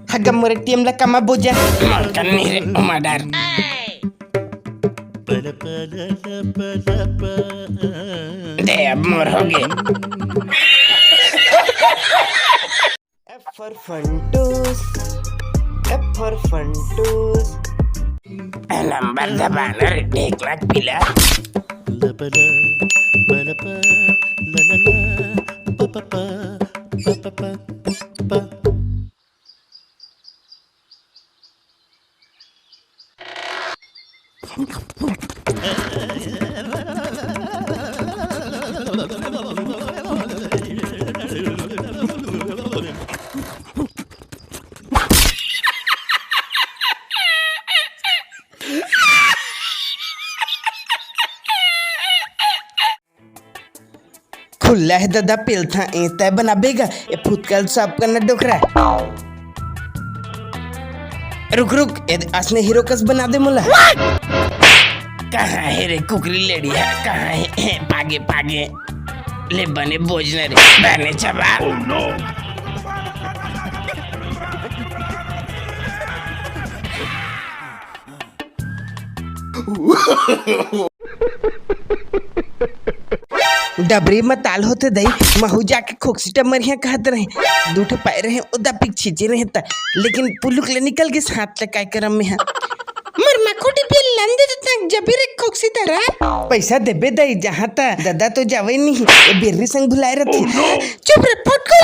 Hagam meretiam lah kama boja. Makan nih umadar. Deh mur हो गए. F for Funtus. F for Funtus. Lambar dah banner deklat pila. खुला है दादा पेल था तय बना बेगा ये फुटकल साफ करना डोक रहा है. रुक रुक असने हीरो कस बना दे मुला. कहाँ है रे कुकरी लेडी है कहाँ है पागे पागे ले बने भोजन रे बने चबा. डबरी में ताल होते दई महू जाके खोक्सीटा मरिया कहते रहे दूठे पाए रहे उदा पिक छीचे रहे ता लेकिन पुलुक ले निकल के हाथ लकाय करम में मर मखोटी पे लंदे तक जबीरे खोक्सी तरह पैसा देबे दई जहां ता दादा तो जावे नहीं ये बिर्री संग भुलाए रथी. चुप रे फटको.